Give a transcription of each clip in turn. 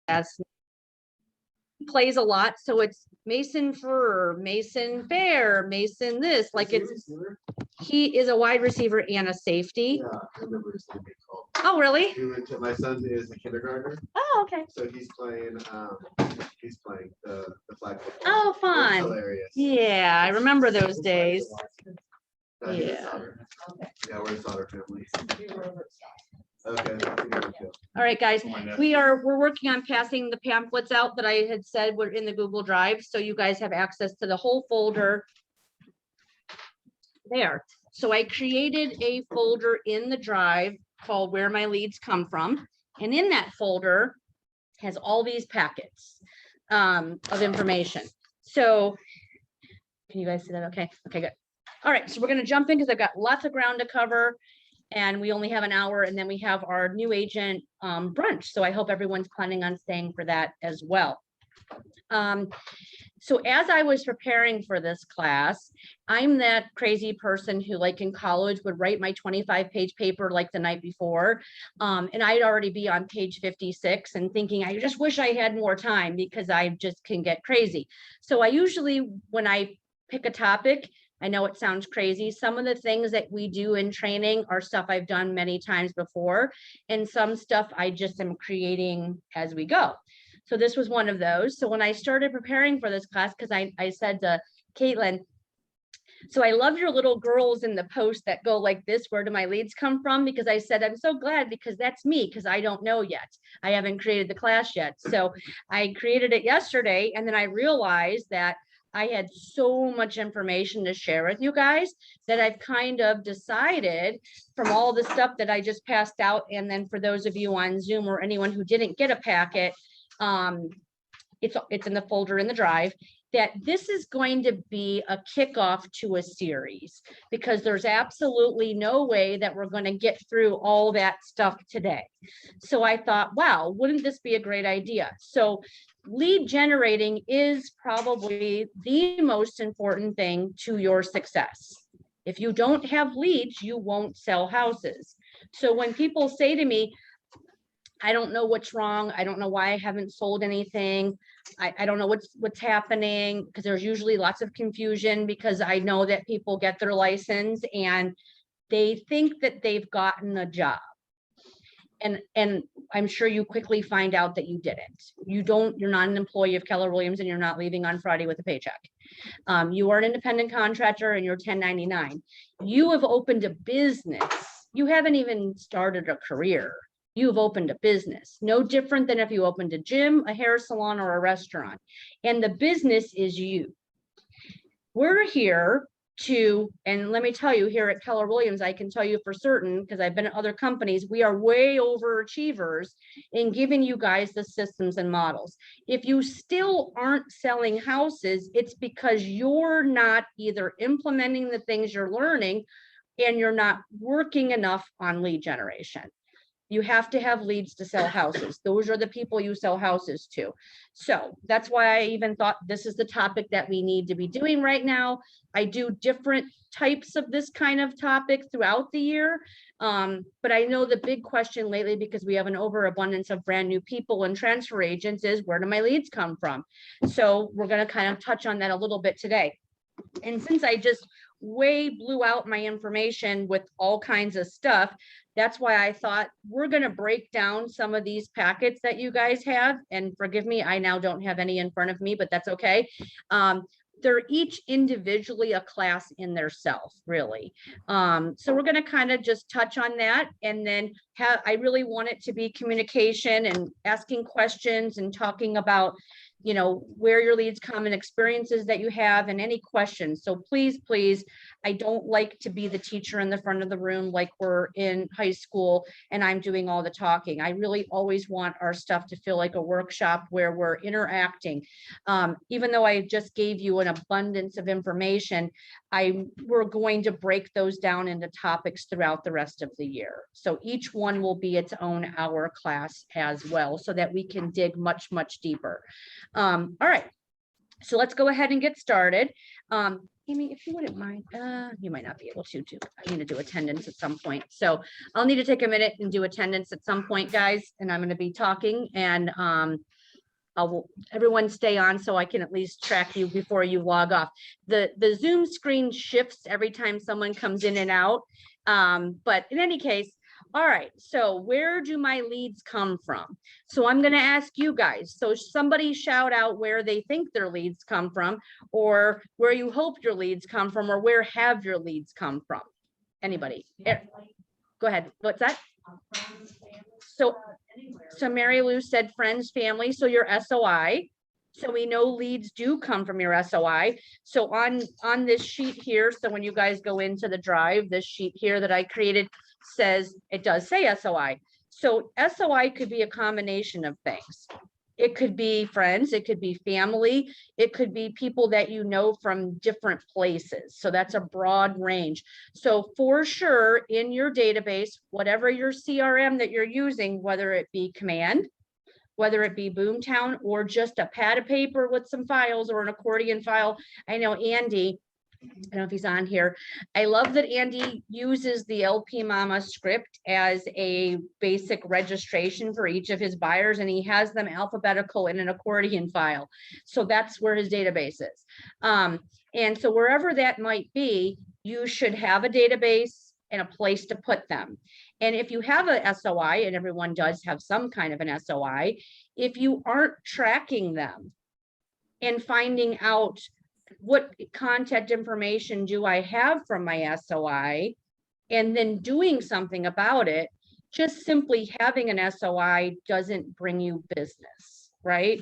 As plays a lot, so it's Mason Fur, Mason Bear, Mason this, like it's, he is a wide receiver and a safety. Yeah, I remember his name being called. Oh, really? My son is a kindergartner, Oh, okay. so he's playing the flag football. Oh, It's fun. hilarious. Yeah, I remember those days. He's a Yeah. Sauter. Yeah, we're a Sauter family. Okay. All right, guys, we're working on passing the pamphlets out that I had said were in the Google Drive, so you guys have access to the whole folder there. So I created a folder in the drive called Where My Leads Come From, and in that folder has all these packets of information. So can you guys see that? Okay, good. All right, so we're going to jump in because I've got lots of ground to cover. And we only have an hour, and then we have our new agent brunch. So I hope everyone's planning on staying for that as well. So as I was preparing for this class, I'm that crazy person who, like in college, would write my 25-page paper like the night before. And I'd already be on page 56 and thinking, I just wish I had more time because I just can get crazy. So I usually, when I pick a topic, I know it sounds crazy. Some of the things that we do in training are stuff I've done many times before, and some stuff I just am creating as we go. So this was one of those. So when I started preparing for this class, because I said to Caitlin, so I love your little girls in the post that go like this, where do my leads come from? Because I said, I'm so glad because that's me, because I don't know yet. I haven't created the class yet. So I created it yesterday, and then I realized that I had so much information to share with you guys that I've kind of decided from all the stuff that I just passed out. And then for those of you on Zoom or anyone who didn't get a packet, it's in the folder in the drive, that this is going to be a kickoff to a series, because there's absolutely no way that we're going to get through all that stuff today. So I thought, wow, wouldn't this be a great idea? So lead generating is probably the most important thing to your success. If you don't have leads, you won't sell houses. So when people say to me, I don't know what's wrong, I don't know why I haven't sold anything, I don't know what's happening, because there's usually lots of confusion, because I know that people get their license and they think that they've gotten a job. And I'm sure you quickly find out that you didn't. You're not an employee of Keller Williams, and you're not leaving on Friday with a paycheck. You are an independent contractor and you're 1099. You have opened a business. You haven't even started a career. You've opened a business, no different than if you opened a gym, a hair salon, or a restaurant. And the business is you. We're here to, and let me tell you, here at Keller Williams, I can tell you for certain, because I've been at other companies, we are way overachievers in giving you guys the systems and models. If you still aren't selling houses, it's because you're not either implementing the things you're learning, and you're not working enough on lead generation. You have to have leads to sell houses. Those are the people you sell houses to. So that's why I even thought this is the topic that we need to be doing right now. I do different types of this kind of topic throughout the year. But I know the big question lately, because we have an overabundance of brand new people and transfer agents, is where do my leads come from? So we're going to kind of touch on that a little bit today. And since I just way blew out my information with all kinds of stuff, that's why I thought we're going to break down some of these packets that you guys have. And forgive me, I now don't have any in front of me, but that's okay. They're each individually a class in their self, really. So we're going to kind of just touch on that. And then I really want it to be communication and asking questions and talking about, you know, where your leads come and experiences that you have and any questions. So please, I don't like to be the teacher in the front of the room like we're in high school and I'm doing all the talking. I really always want our stuff to feel like a workshop where we're interacting. Even though I just gave you an abundance of information, we're going to break those down into topics throughout the rest of the year. So each one will be its own hour class as well, so that we can dig much, much deeper. All right. So let's go ahead and get started. Amy, if you wouldn't mind, you might not be able to do, I need to do attendance at some point. So I'll need to take a minute and do attendance at some point, guys, and I'm going to be talking and, everyone stay on so I can at least track you before you log off. The Zoom screen shifts every time someone comes in and out. But in any case, all right, so where do my leads come from? So I'm going to ask you guys. So somebody shout out where they think their leads come from, or where you hope your leads come from, or where have your leads come from? Anybody? Go ahead. What's that? So Mary Lou said friends, family, so your SOI. So we know leads do come from your SOI. So on this sheet here, so when you guys go into the drive, this sheet here that I created says, it does say SOI. So SOI could be a combination of things. It could be friends, it could be family, it could be people that you know from different places. So that's a broad range. So for sure, in your database, whatever your CRM that you're using, whether it be Command, whether it be Boomtown, or just a pad of paper with some files or an accordion file. I know Andy, I don't know if he's on here. I love that Andy uses the LP Mama script as a basic registration for each of his buyers, and he has them alphabetical in an accordion file. So that's where his database is. And so wherever that might be, you should have a database and a place to put them. And if you have a SOI, and everyone does have some kind of an SOI, if you aren't tracking them and finding out what contact information do I have from my SOI, and then doing something about it, just simply having an SOI doesn't bring you business, right?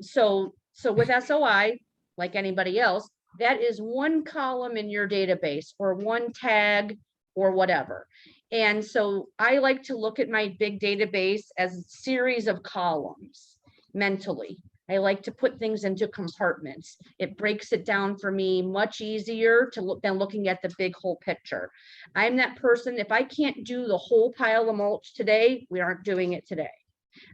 So with SOI, like anybody else, that is one column in your database or one tag or whatever. And so I like to look at my big database as a series of columns mentally. I like to put things into compartments. It breaks it down for me much easier to look than looking at the big whole picture. I'm that person, if I can't do the whole pile of mulch today, we aren't doing it today.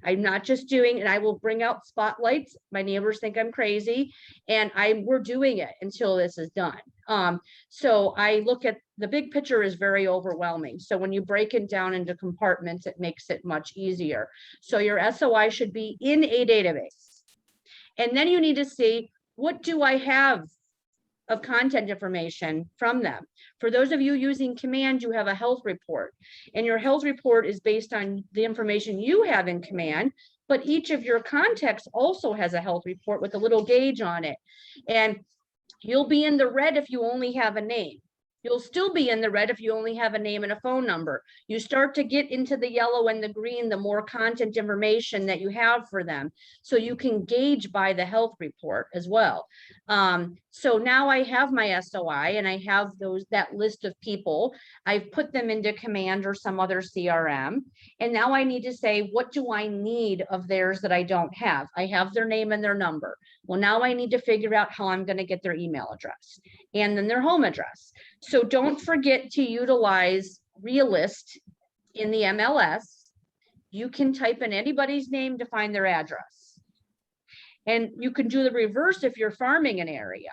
I'm not just doing, and I will bring out spotlights. My neighbors think I'm crazy, and we're doing it until this is done. So I look at the big picture is very overwhelming. So when you break it down into compartments, it makes it much easier. So your SOI should be in a database. And then you need to see, what do I have of content information from them? For those of you using Command, you have a health report, and your health report is based on the information you have in Command, but each of your contacts also has a health report with a little gauge on it. And you'll be in the red if you only have a name. You'll still be in the red if you only have a name and a phone number. You start to get into the yellow and the green, the more content information that you have for them. So you can gauge by the health report as well. So now I have my SOI and I have that list of people. I've put them into Command or some other CRM. And now I need to say, what do I need of theirs that I don't have? I have their name and their number. Well, now I need to figure out how I'm going to get their email address and then their home address. So don't forget to utilize Realist in the MLS. You can type in anybody's name to find their address. And you can do the reverse if you're farming an area.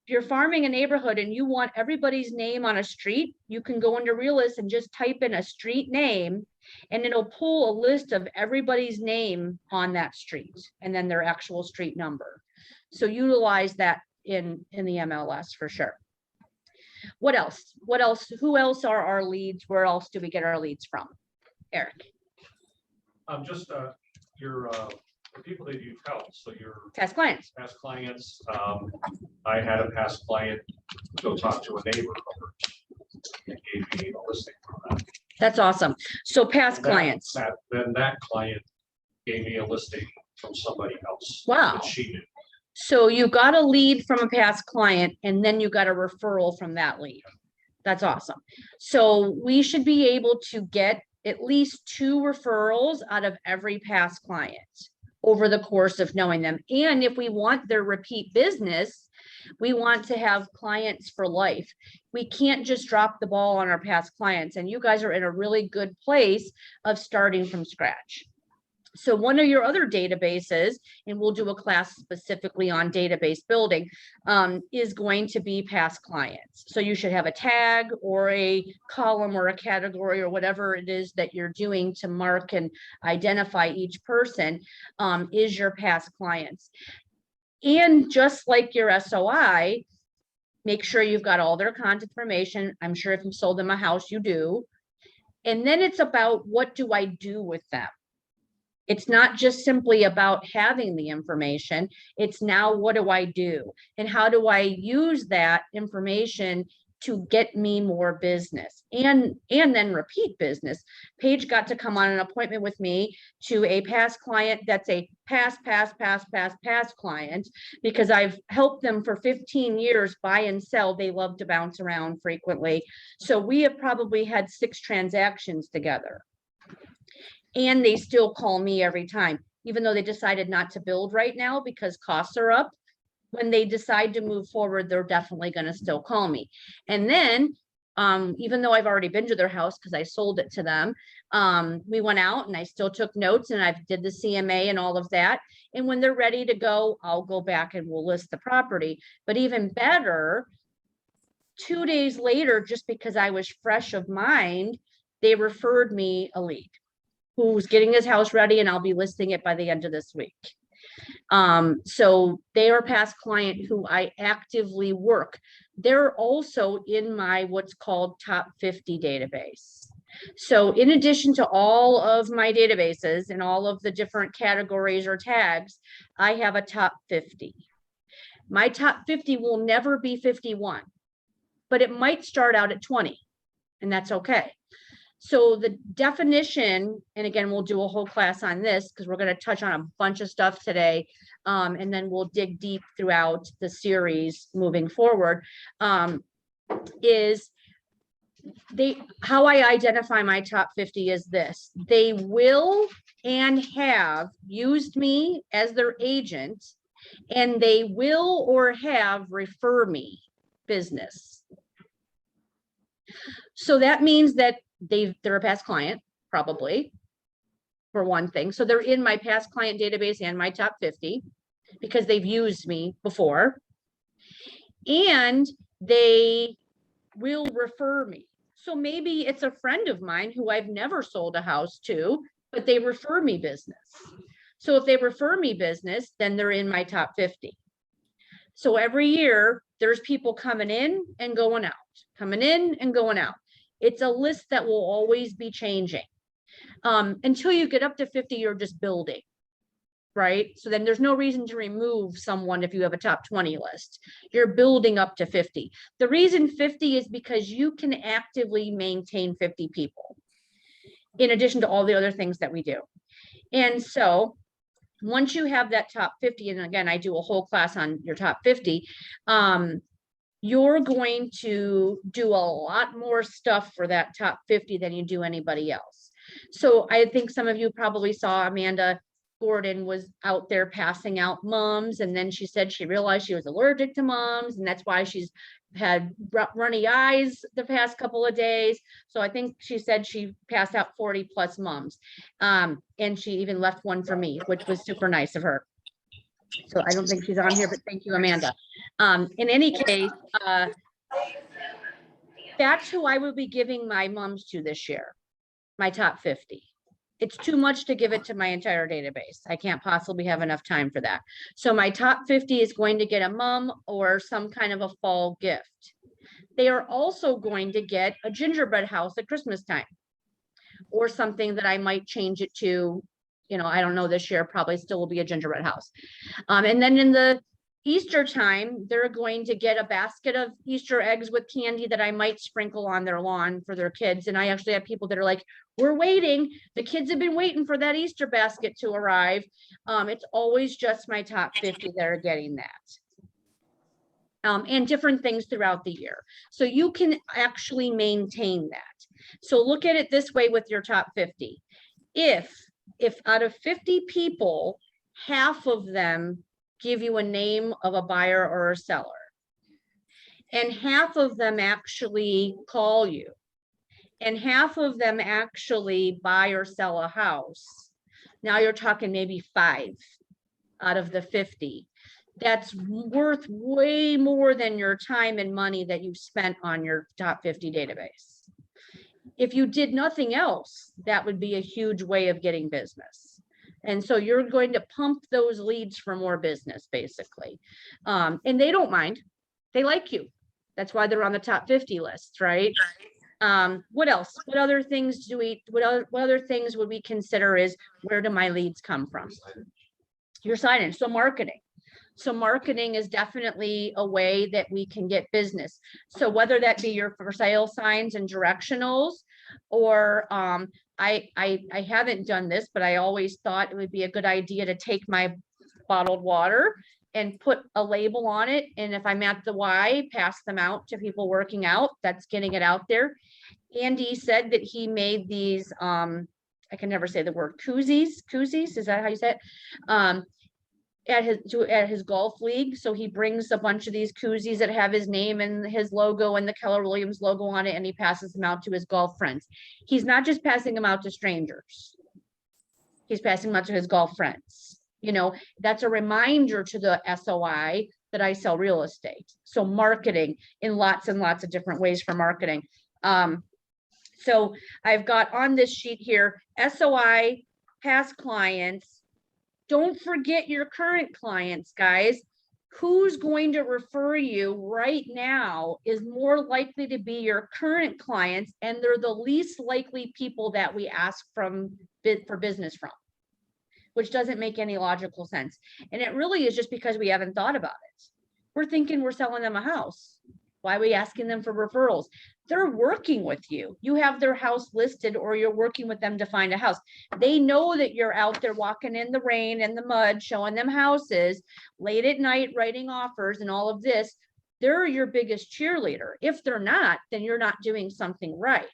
If you're farming a neighborhood and you want everybody's name on a street, you can go into Realist and just type in a street name, and it'll pull a list of everybody's name on that street and then their actual street number. So utilize that in the MLS for sure. What else? What else? Who else are our leads? Where else do we get our leads from? Eric. Just your the people that you've helped. So your Past clients. Past clients. I had a past client go talk to a neighbor and gave me a listing from that. That's awesome. So past clients. Then that client gave me a listing from somebody else. Wow. That she knew. So you got a lead from a past client, and then you got a referral from that lead. That's awesome. So we should be able to get at least 2 referrals out of every past client over the course of knowing them. And if we want their repeat business, we want to have clients for life. We can't just drop the ball on our past clients. And you guys are in a really good place of starting from scratch. So one of your other databases, and we'll do a class specifically on database building, is going to be past clients. So you should have a tag or a column or a category or whatever it is that you're doing to mark and identify each person is your past clients. And just like your SOI, make sure you've got all their contact information. I'm sure if you sold them a house, you do. And then it's about, what do I do with them? It's not just simply about having the information. It's now, what do I do? And how do I use that information to get me more business and then repeat business? Paige got to come on an appointment with me to a past client that's a past client, because I've helped them for 15 years buy and sell. They love to bounce around frequently. So we have probably had 6 transactions together. And they still call me every time, even though they decided not to build right now because costs are up. When they decide to move forward, they're definitely going to still call me. And then, even though I've already been to their house because I sold it to them, we went out and I still took notes and I did the CMA and all of that. And when they're ready to go, I'll go back and we'll list the property. But even better, 2 days later, just because I was fresh of mind, they referred me a lead who's getting his house ready, and I'll be listing it by the end of this week. So they are past client who I actively work. They're also in my what's called top 50 database. So in addition to all of my databases and all of the different categories or tags, I have a top 50. My top 50 will never be 51, but it might start out at 20, and that's okay. So the definition, and again, we'll do a whole class on this because we're going to touch on a bunch of stuff today. And then we'll dig deep throughout the series moving forward, is how I identify my top 50 is this: they will and have used me as their agent, and they will or have refer me business. So that means that they're a past client, probably, for one thing. So they're in my past client database and my top 50 because they've used me before. And they will refer me. So maybe it's a friend of mine who I've never sold a house to, but they refer me business. So if they refer me business, then they're in my top 50. So every year there's people coming in and going out, coming in and going out. It's a list that will always be changing. Until you get up to 50, you're just building, right? So then there's no reason to remove someone if you have a top 20 list. You're building up to 50. The reason 50 is because you can actively maintain 50 people, in addition to all the other things that we do. And so once you have that top 50, and again, I do a whole class on your top 50, you're going to do a lot more stuff for that top 50 than you do anybody else. So I think some of you probably saw Amanda Gordon was out there passing out mums, and then she said she realized she was allergic to mums, and that's why she's had runny eyes the past couple of days. So I think she said she passed out 40 plus mums, and she even left one for me, which was super nice of her. So I don't think she's on here, but thank you, Amanda. In any case, that's who I will be giving my mums to this year, my top 50. It's too much to give it to my entire database. I can't possibly have enough time for that. So my top 50 is going to get a mum or some kind of a fall gift. They are also going to get a gingerbread house at Christmas time, or something that I might change it to. You know, I don't know, this year probably still will be a gingerbread house. And then in the Easter time, they're going to get a basket of Easter eggs with candy that I might sprinkle on their lawn for their kids. And I actually have people that are like, we're waiting. The kids have been waiting for that Easter basket to arrive. It's always just my top 50 that are getting that. And different things throughout the year. So you can actually maintain that. So look at it this way with your top 50. If out of 50 people, half of them give you a name of a buyer or a seller, and half of them actually call you, and half of them actually buy or sell a house, Now you're talking maybe 5 out of the 50. That's worth way more than your time and money that you've spent on your top 50 database. If you did nothing else, that would be a huge way of getting business. And so you're going to pump those leads for more business, basically. And they don't mind. They like you. That's why they're on the top 50 list, right? What else? What other things do we, what other things would we consider is, where do my leads come from? Your signage. So marketing. So marketing is definitely a way that we can get business. So whether that be your for sale signs and directionals, or I haven't done this, but I always thought it would be a good idea to take my bottled water and put a label on it. And if I'm at the Y, pass them out to people working out. That's getting it out there. Andy said that he made these, I can never say the word, koozies, is that how you say it? At his golf league. So he brings a bunch of these koozies that have his name and his logo and the Keller Williams logo on it, and he passes them out to his golf friends. He's not just passing them out to strangers. He's passing them out to his golf friends. You know, that's a reminder to the SOI that I sell real estate. So marketing in lots and lots of different ways for marketing. So I've got on this sheet here, SOI, past clients. Don't forget your current clients, guys. Who's going to refer you right now is more likely to be your current clients, and they're the least likely people that we ask for business from, which doesn't make any logical sense. And it really is just because we haven't thought about it. We're thinking we're selling them a house. Why are we asking them for referrals? They're working with you. You have their house listed, or you're working with them to find a house. They know that you're out there walking in the rain and the mud, showing them houses late at night, writing offers and all of this. They're your biggest cheerleader. If they're not, then you're not doing something right.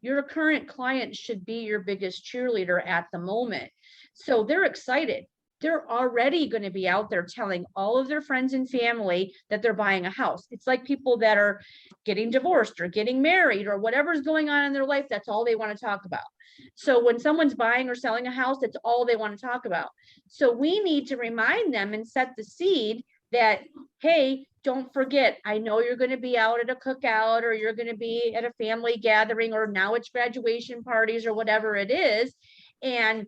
Your current client should be your biggest cheerleader at the moment. So they're excited. They're already going to be out there telling all of their friends and family that they're buying a house. It's like people that are getting divorced or getting married or whatever's going on in their life. That's all they want to talk about. So when someone's buying or selling a house, that's all they want to talk about. So we need to remind them and set the seed that, hey, don't forget, I know you're going to be out at a cookout, or you're going to be at a family gathering, or now it's graduation parties or whatever it is. And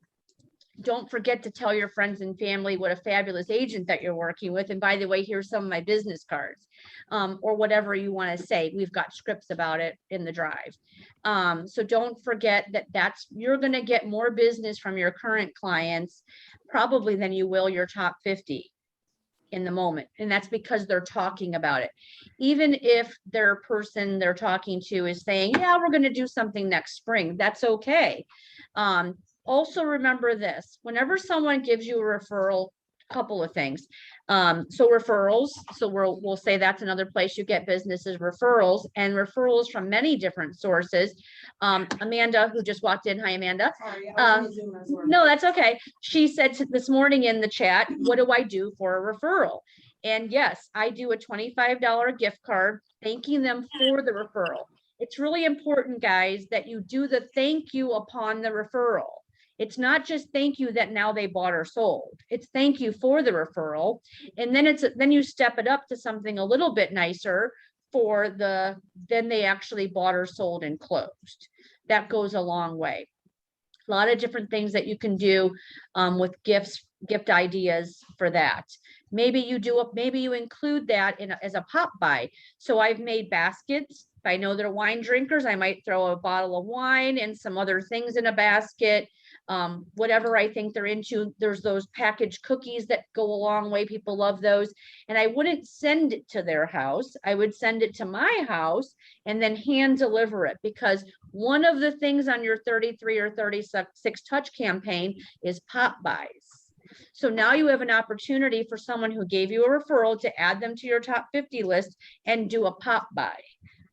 don't forget to tell your friends and family what a fabulous agent that you're working with. And by the way, here's some of my business cards, or whatever you want to say. We've got scripts about it in the drive. So don't forget that you're going to get more business from your current clients probably than you will your top 50 in the moment. And that's because they're talking about it. Even if their person they're talking to is saying, yeah, we're going to do something next spring, that's okay. Also remember this, whenever someone gives you a referral, a couple of things. So referrals, so we'll say that's another place you get business is referrals, and referrals from many different sources. Amanda, who just walked in, hi Amanda. Sorry, I was on Zoom as well. No, that's okay. She said this morning in the chat, what do I do for a referral? And yes, I do a $25 gift card thanking them for the referral. It's really important, guys, that you do the thank you upon the referral. It's not just thank you that now they bought or sold. It's thank you for the referral. And then you step it up to something a little bit nicer for then they actually bought or sold and closed. That goes a long way. A lot of different things that you can do with gift ideas for that. Maybe you include that as a pop buy. So I've made baskets. If I know they're wine drinkers, I might throw a bottle of wine and some other things in a basket. Whatever I think they're into. There's those packaged cookies that go a long way. People love those. And I wouldn't send it to their house. I would send it to my house and then hand deliver it, because one of the things on your 33 or 36 touch campaign is pop buys. So now you have an opportunity for someone who gave you a referral to add them to your top 50 list and do a pop buy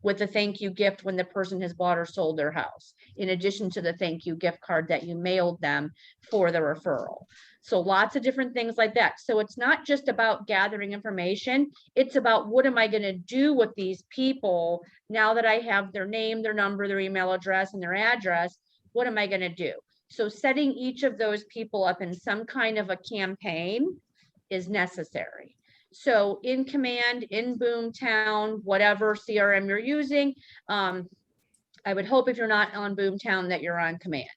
with a thank you gift when the person has bought or sold their house, in addition to the thank you gift card that you mailed them for the referral. So lots of different things like that. So it's not just about gathering information. It's about, what am I going to do with these people now that I have their name, their number, their email address, and their address? What am I going to do? So setting each of those people up in some kind of a campaign is necessary. So in Command, in Boomtown, whatever CRM you're using, I would hope if you're not on Boomtown that you're on Command.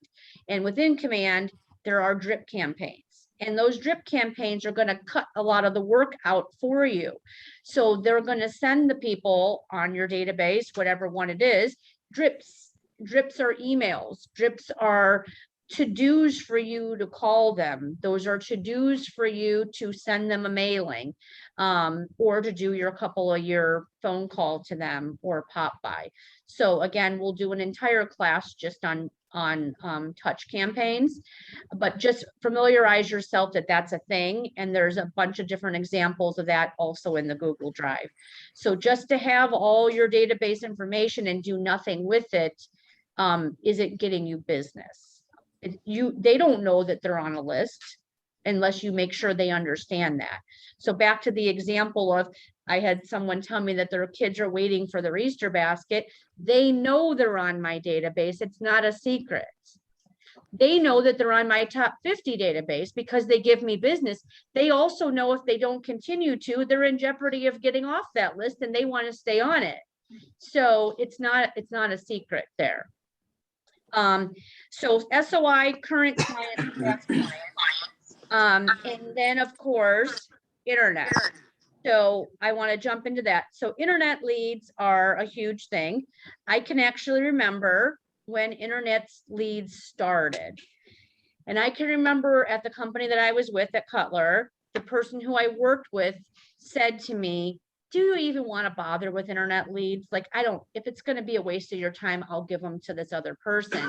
And within Command, there are drip campaigns. And those drip campaigns are going to cut a lot of the work out for you. So they're going to send the people on your database, whatever one it is, drips. Drips are emails. Drips are to-dos for you to call them. Those are to-dos for you to send them a mailing, or to do your couple of your phone call to them or pop by. So again, we'll do an entire class just on touch campaigns, but just familiarize yourself that that's a thing. And there's a bunch of different examples of that also in the Google Drive. So just to have all your database information and do nothing with it, isn't getting you business. They don't know that they're on a list unless you make sure they understand that. So back to the example of, I had someone tell me that their kids are waiting for their Easter basket. They know they're on my database. It's not a secret. They know that they're on my top 50 database because they give me business. They also know if they don't continue to, they're in jeopardy of getting off that list and they want to stay on it. So it's not a secret there. So SOI, current client, past client. And then of course, internet. So I want to jump into that. So internet leads are a huge thing. I can actually remember when internet leads started. And I can remember at the company that I was with at Cutler, the person who I worked with said to me, do you even want to bother with internet leads? Like, if it's going to be a waste of your time, I'll give them to this other person.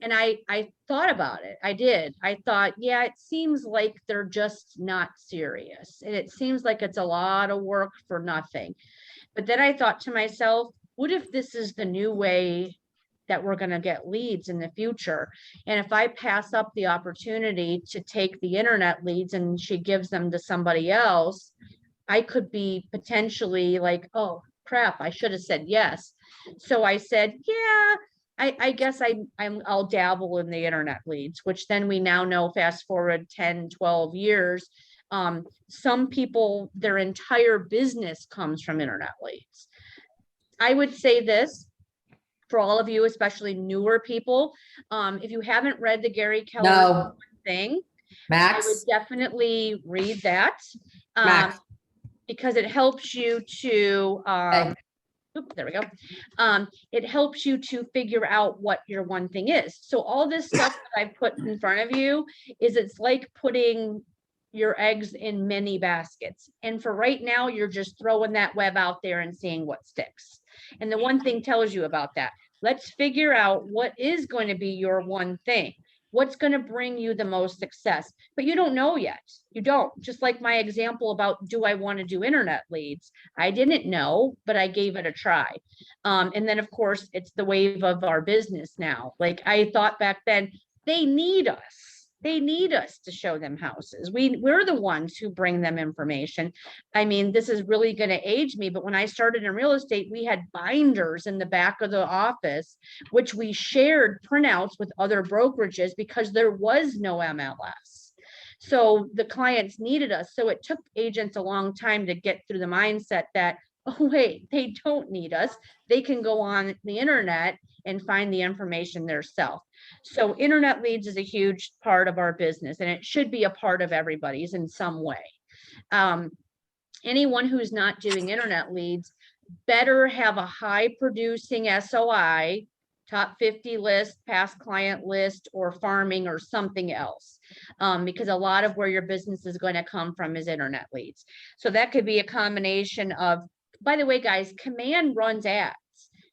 And I thought about it. I did. I thought, yeah, it seems like they're just not serious. And it seems like it's a lot of work for nothing. But then I thought to myself, what if this is the new way that we're going to get leads in the future? And if I pass up the opportunity to take the internet leads and she gives them to somebody else, I could be potentially like, oh crap, I should have said yes. So I said, yeah, I guess I'll dabble in the internet leads, which then we now know, fast forward 10, 12 years, some people, their entire business comes from internet leads. I would say this for all of you, especially newer people, if you haven't read the Gary Keller thing, Max, I would definitely read that. Max. Because it helps you to, there we go. It helps you to figure out what your one thing is. So all this stuff that I've put in front of you it's like putting your eggs in many baskets. And for right now, you're just throwing that web out there and seeing what sticks. And the one thing tells you about that. Let's figure out what is going to be your one thing. What's going to bring you the most success, but you don't know yet. You don't. Just like my example about, do I want to do internet leads? I didn't know, but I gave it a try. And then of course, it's the wave of our business now. Like I thought back then, they need us. They need us to show them houses. We're the ones who bring them information. I mean, this is really going to age me, but when I started in real estate, we had binders in the back of the office, which we shared printouts with other brokerages because there was no MLS. So the clients needed us. So it took agents a long time to get through the mindset that, oh, wait, they don't need us. They can go on the internet and find the information themselves. So internet leads is a huge part of our business, and it should be a part of everybody's in some way. Anyone who's not doing internet leads better have a high producing SOI, top 50 list, past client list, or farming or something else. Because a lot of where your business is going to come from is internet leads. So that could be a combination of, by the way, guys, Command runs ads.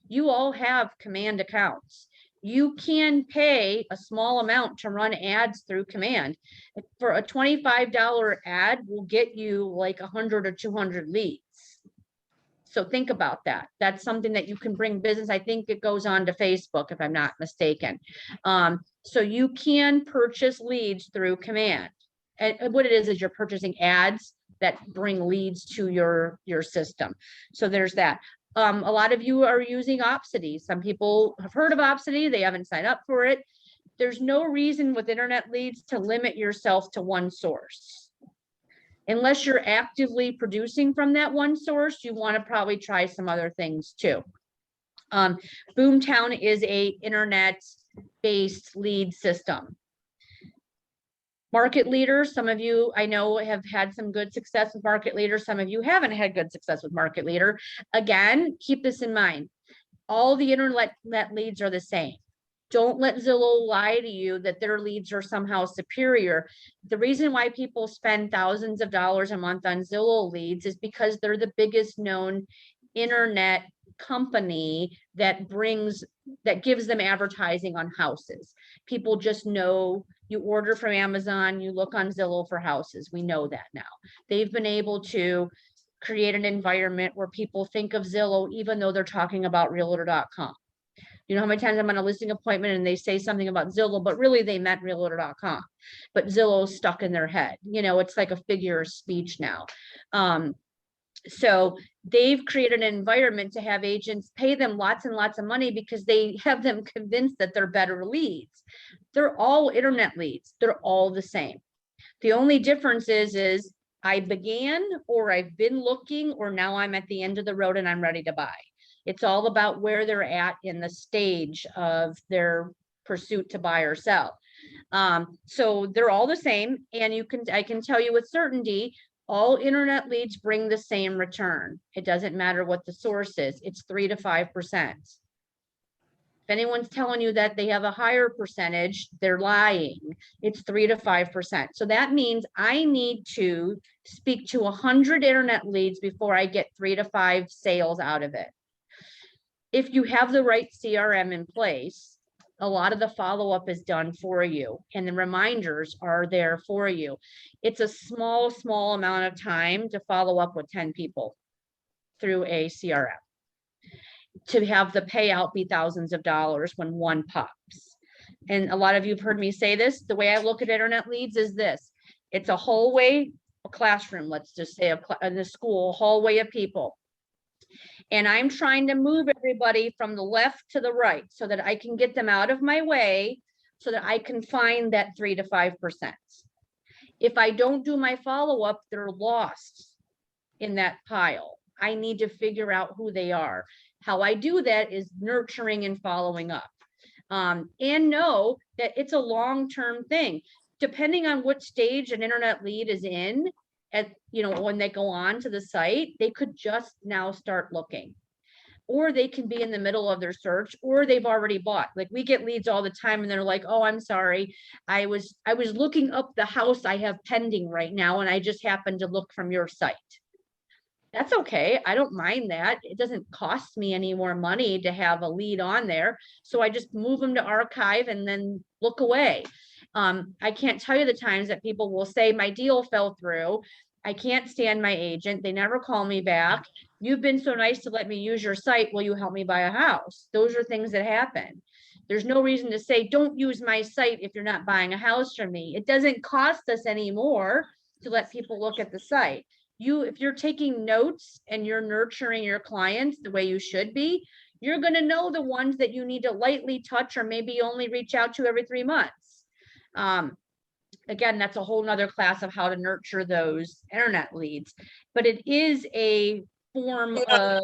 You all have Command accounts. You can pay a small amount to run ads through Command. For a $25 ad will get you like 100 or 200 leads. So think about that. That's something that you can bring business. I think it goes on to Facebook, if I'm not mistaken. So you can purchase leads through Command. And what it is you're purchasing ads that bring leads to your system. So there's that. A lot of you are using Opcity. Some people have heard of Opcity. They haven't signed up for it. there's no reason with internet leads to limit yourself to one source. Unless you're actively producing from that one source, you want to probably try some other things too. Boomtown is a internet-based lead system. Market Leader, some of you I know have had some good success with Market Leader. Some of you haven't had good success with Market Leader. Again, keep this in mind. All the internet leads are the same. Don't let Zillow lie to you that their leads are somehow superior. The reason why people spend thousands of dollars a month on Zillow leads is because they're the biggest known internet company that gives them advertising on houses. People just know. You order from Amazon, you look on Zillow for houses. We know that now. They've been able to create an environment where people think of Zillow even though they're talking about realtor.com. You know how many times I'm on a listing appointment and they say something about Zillow, but really they meant realtor.com. But Zillow's stuck in their head. You know, it's like a figure of speech now. So they've created an environment to have agents pay them lots and lots of money because they have them convinced that they're better leads. They're all internet leads. They're all the same. The only difference is I began, or I've been looking, or now I'm at the end of the road and I'm ready to buy. It's all about where they're at in the stage of their pursuit to buy or sell. So they're all the same. And I can tell you with certainty, all internet leads bring the same return. It doesn't matter what the source is. It's 3 to 5%. If anyone's telling you that they have a higher percentage, they're lying. It's 3 to 5%. So that means I need to speak to 100 internet leads before I get 3 to 5 sales out of it. If you have the right CRM in place, a lot of the follow-up is done for you and the reminders are there for you. It's a small amount of time to follow up with 10 people through a CRM. To have the payout be thousands of dollars when one pops. And a lot of you have heard me say this. The way I look at internet leads is this. It's a hallway, a classroom, let's just say in the school, hallway of people. And I'm trying to move everybody from the left to the right so that I can get them out of my way so that I can find that 3 to 5%. If I don't do my follow-up, they're lost in that pile. I need to figure out who they are. How I do that is nurturing and following up. And know that it's a long-term thing. Depending on what stage an internet lead is in, when they go on to the site, they could just now start looking. Or they can be in the middle of their search, or they've already bought. Like we get leads all the time and they're like, oh, I'm sorry. I was looking up the house I have pending right now and I just happened to look from your site. That's okay. I don't mind that. It doesn't cost me any more money to have a lead on there. So I just move them to archive and then look away. I can't tell you the times that people will say my deal fell through. I can't stand my agent. They never call me back. You've been so nice to let me use your site. Will you help me buy a house? Those are things that happen. There's no reason to say, don't use my site if you're not buying a house from me. It doesn't cost us any more to let people look at the site. If you're taking notes and you're nurturing your clients the way you should be, you're going to know the ones that you need to lightly touch or maybe only reach out to every 3 months. Again, that's a whole nother class of how to nurture those internet leads, but it is a form of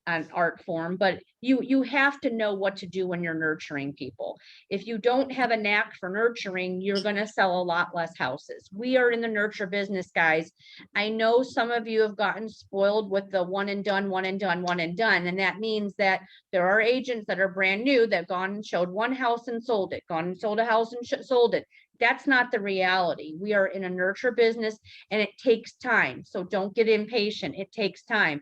an art form, but you have to know what to do when you're nurturing people. If you don't have a knack for nurturing, you're going to sell a lot less houses. We are in the nurture business, guys. I know some of you have gotten spoiled with the one and done, one and done, one and done. And that means that there are agents that are brand new that gone and showed one house and sold it, gone and sold a house and sold it. That's not the reality. We are in a nurture business and it takes time. So don't get impatient. It takes time,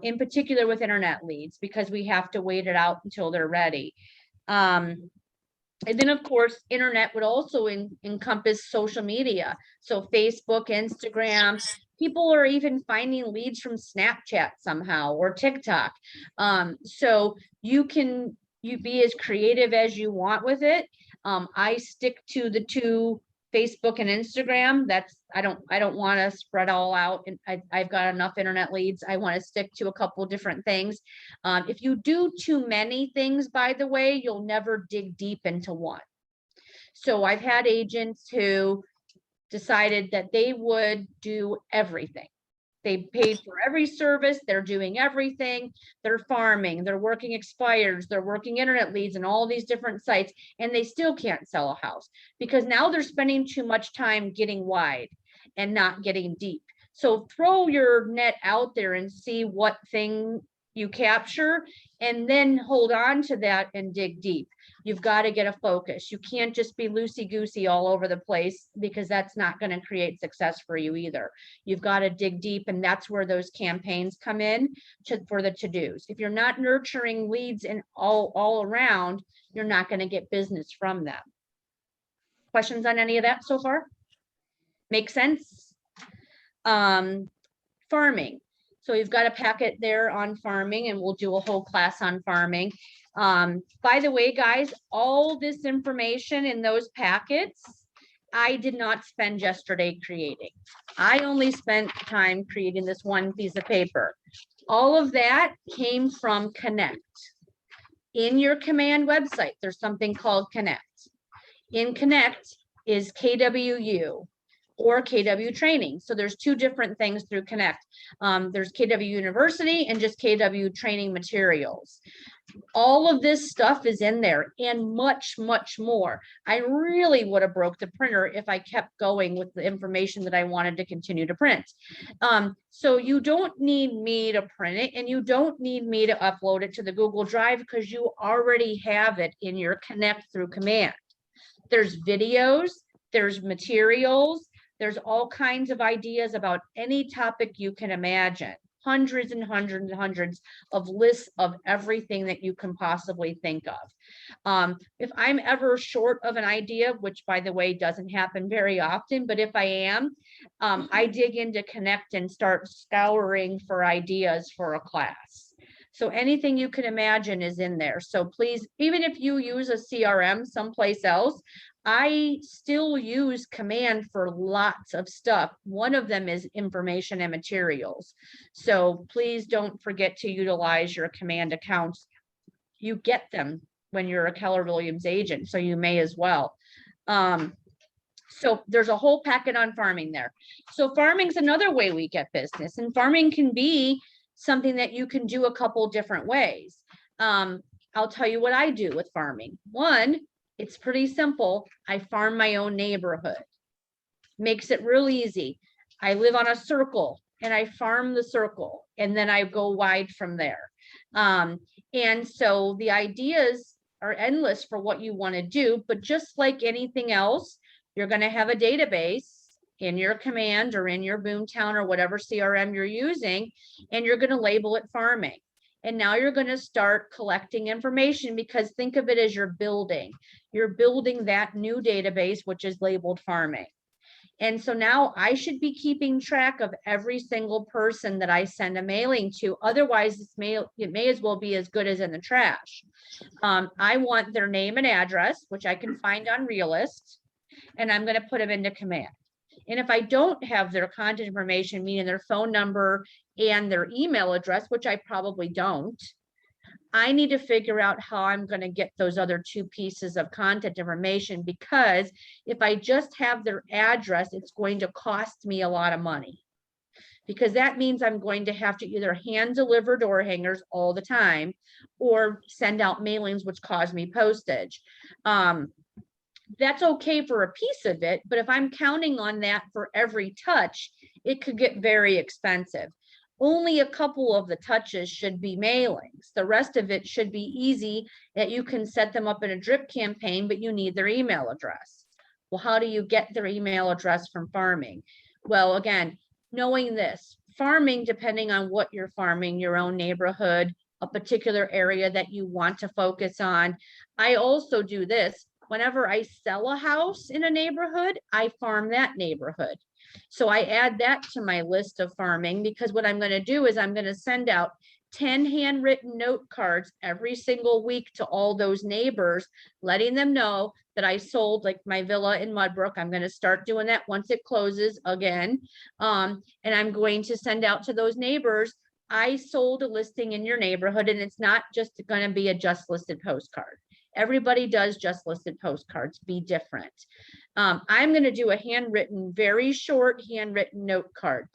in particular with internet leads, because we have to wait it out until they're ready. And then of course, internet would also encompass social media. So Facebook, Instagram, people are even finding leads from Snapchat somehow or TikTok. So you be as creative as you want with it. I stick to the 2 Facebook and Instagram, I don't want to spread all out, and I've got enough internet leads. I want to stick to a couple different things. If you do too many things, by the way, you'll never dig deep into one. So I've had agents who decided that they would do everything. They paid for every service, they're doing everything, they're farming, they're working expires, they're working internet leads and all these different sites, and they still can't sell a house because now they're spending too much time getting wide and not getting deep. So throw your net out there and see what thing you capture, and then hold on to that and dig deep. You've got to get a focus. You can't just be loosey-goosey all over the place, because that's not going to create success for you either. You've got to dig deep, and that's where those campaigns come in for the to-dos. If you're not nurturing leads and all around, you're not going to get business from them. Questions on any of that so far? Make sense? Farming. So we've got a packet there on farming, and we'll do a whole class on farming. By the way, guys, all this information in those packets, I did not spend yesterday creating. I only spent time creating this one piece of paper. All of that came from Connect. In your command website, there's something called Connect. In Connect is KWU or KW training. So there's two different things through Connect. There's KW University and just KW training materials. All of this stuff is in there and much, much more. I really would have broke the printer if I kept going with the information that I wanted to continue to print. So you don't need me to print it, and you don't need me to upload it to the Google Drive, because you already have it in your Connect through command. There's videos, there's materials, there's all kinds of ideas about any topic you can imagine. Hundreds and hundreds and hundreds of lists of everything that you can possibly think of. If I'm ever short of an idea, which by the way doesn't happen very often, but if I am, I dig into Connect and start scouring for ideas for a class. So anything you can imagine is in there. So please, even if you use a CRM someplace else, I still use command for lots of stuff. One of them is information and materials. So please don't forget to utilize your command accounts. You get them when you're a Keller Williams agent, so you may as well. So there's a whole packet on farming there. So farming's another way we get business, and farming can be something that you can do a couple different ways. I'll tell you what I do with farming. One, it's pretty simple. I farm my own neighborhood. Makes it real easy. I live on a circle and I farm the circle, and then I go wide from there. And so the ideas are endless for what you want to do, but just like anything else, you're going to have a database in your command or in your Boomtown or whatever CRM you're using, and you're going to label it farming. And now you're going to start collecting information, because think of it as you're building that new database, which is labeled farming. And so now I should be keeping track of every single person that I send a mailing to. Otherwise, it may as well be as good as in the trash. I want their name and address, which I can find on Realist, and I'm going to put them into command. And if I don't have their contact information, meaning their phone number and their email address, which I probably don't, I need to figure out how I'm going to get those other two pieces of contact information, because if I just have their address, it's going to cost me a lot of money, because that means I'm going to have to either hand deliver door hangers all the time or send out mailings, which cause me postage. That's okay for a piece of it, but if I'm counting on that for every touch, it could get very expensive. Only a couple of the touches should be mailings. The rest of it should be easy, that you can set them up in a drip campaign, but you need their email address. Well, how do you get their email address from farming? Well, again, knowing this, farming, depending on what you're farming, your own neighborhood, a particular area that you want to focus on. I also do this. Whenever I sell a house in a neighborhood, I farm that neighborhood. So I add that to my list of farming, because what I'm going to do is I'm going to send out 10 handwritten note cards every single week to all those neighbors, letting them know that I sold like my villa in Mudbrook. I'm going to start doing that once it closes again. And I'm going to send out to those neighbors, I sold a listing in your neighborhood, and it's not just going to be a just listed postcard. Everybody does just listed postcards, be different. I'm going to do a handwritten, very short handwritten note card.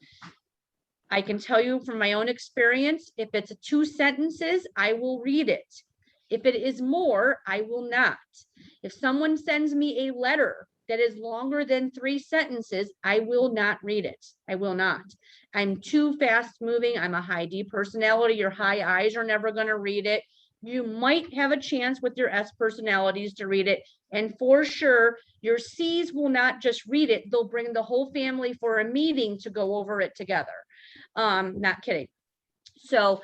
I can tell you from my own experience, if it's 2 sentences, I will read it. If it is more, I will not. If someone sends me a letter that is longer than 3 sentences, I will not read it. I will not. I'm too fast moving. I'm a high D personality. Your high I's are never going to read it. You might have a chance with your S personalities to read it. And for sure, your C's will not just read it. They'll bring the whole family for a meeting to go over it together. Not kidding. So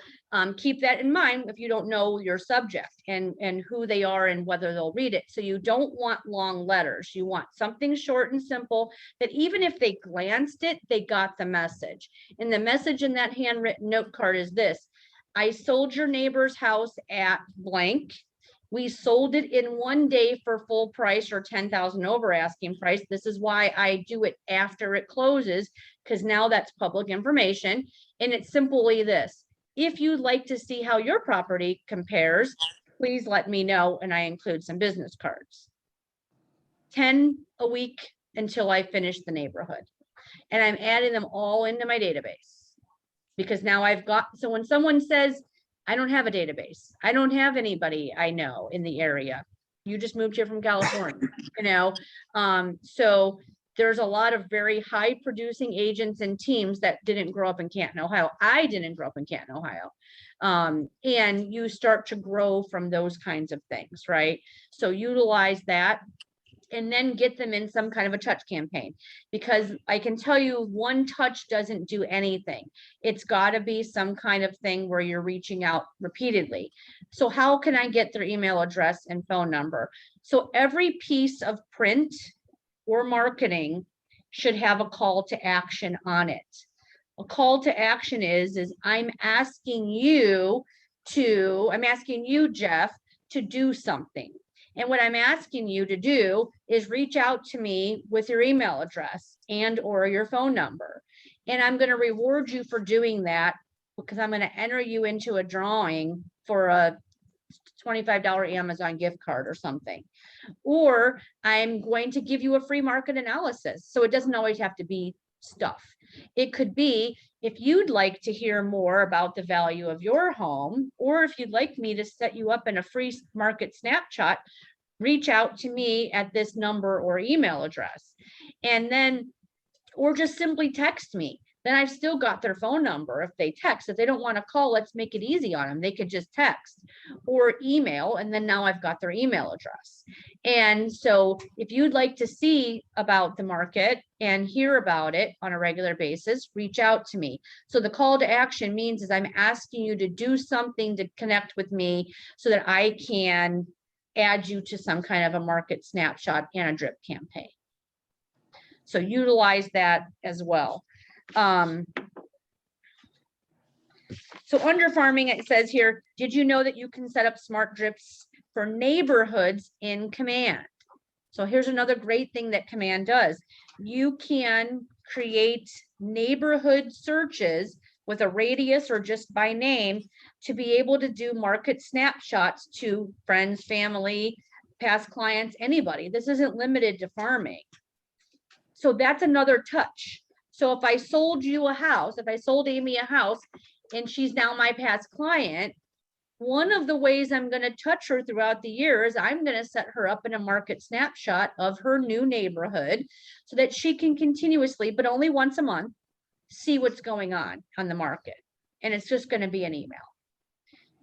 keep that in mind if you don't know your subject and who they are and whether they'll read it. So you don't want long letters. You want something short and simple that even if they glanced it, they got the message. And the message in that handwritten note card is this: I sold your neighbor's house at blank. We sold it in 1 day for full price or 10,000 over asking price. This is why I do it after it closes, because now that's public information. And it's simply this: if you'd like to see how your property compares, please let me know. And I include some business cards. 10 a week until I finish the neighborhood. And I'm adding them all into my database, because now I've got, so when someone says, I don't have a database, I don't have anybody I know in the area, you just moved here from California, you know? So there's a lot of very high producing agents and teams that didn't grow up in Canton, Ohio. I didn't grow up in Canton, Ohio. And you start to grow from those kinds of things, right? So utilize that and then get them in some kind of a touch campaign, because I can tell you one touch doesn't do anything. It's got to be some kind of thing where you're reaching out repeatedly. So how can I get their email address and phone number? So every piece of print or marketing should have a call to action on it. A call to action is I'm asking you, Jeff, to do something. And what I'm asking you to do is reach out to me with your email address and or your phone number. And I'm going to reward you for doing that, because I'm going to enter you into a drawing for a $25 Amazon gift card or something. Or I'm going to give you a free market analysis. So it doesn't always have to be stuff. It could be, if you'd like to hear more about the value of your home, or if you'd like me to set you up in a free market snapshot, reach out to me at this number or email address. And then, or just simply text me. Then I've still got their phone number if they text. If they don't want to call, let's make it easy on them. They could just text or email, and then now I've got their email address. And so if you'd like to see about the market and hear about it on a regular basis, reach out to me. So the call to action means is I'm asking you to do something to connect with me so that I can add you to some kind of a market snapshot and a drip campaign. So utilize that as well. So under farming, it says here, did you know that you can set up smart drips for neighborhoods in Command? So here's another great thing that Command does. You can create neighborhood searches with a radius or just by name to be able to do market snapshots to friends, family, past clients, anybody. This isn't limited to farming. So that's another touch. So if I sold you a house, if I sold Amy a house and she's now my past client, one of the ways I'm going to touch her throughout the year is I'm going to set her up in a market snapshot of her new neighborhood so that she can continuously, but only once a month, see what's going on the market. And it's just going to be an email.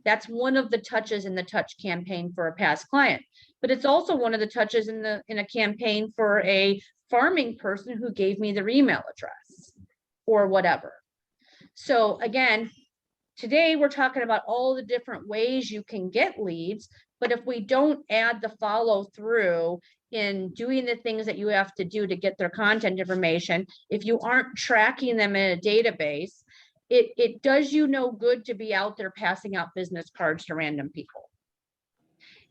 That's one of the touches in the touch campaign for a past client, but it's also one of the touches in a campaign for a farming person who gave me their email address or whatever. So again, today we're talking about all the different ways you can get leads, but if we don't add the follow through in doing the things that you have to do to get their contact information, if you aren't tracking them in a database, it does you no good to be out there passing out business cards to random people.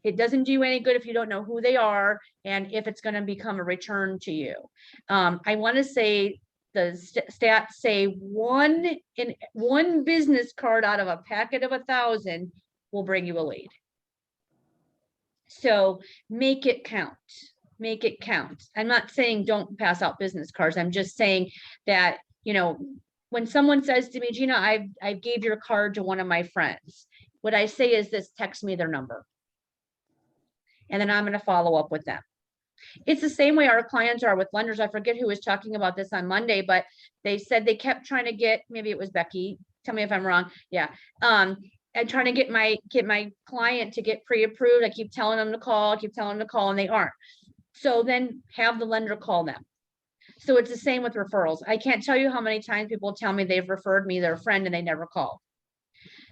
It doesn't do you any good if you don't know who they are and if it's going to become a return to you. I want to say the stats say one business card out of a packet of 1,000 will bring you a lead. So make it count. Make it count. I'm not saying don't pass out business cards. I'm just saying that, you know, when someone says to me, Gina, I gave your card to one of my friends, what I say is this: text me their number. And then I'm going to follow up with them. It's the same way our clients are with lenders. I forget who was talking about this on Monday, but they said they kept trying to get, maybe it was Becky, tell me if I'm wrong. Yeah. I'm trying to get my client to get pre-approved. I keep telling them to call, and they aren't. So then have the lender call them. So it's the same with referrals. I can't tell you how many times people tell me they've referred me their friend and they never call.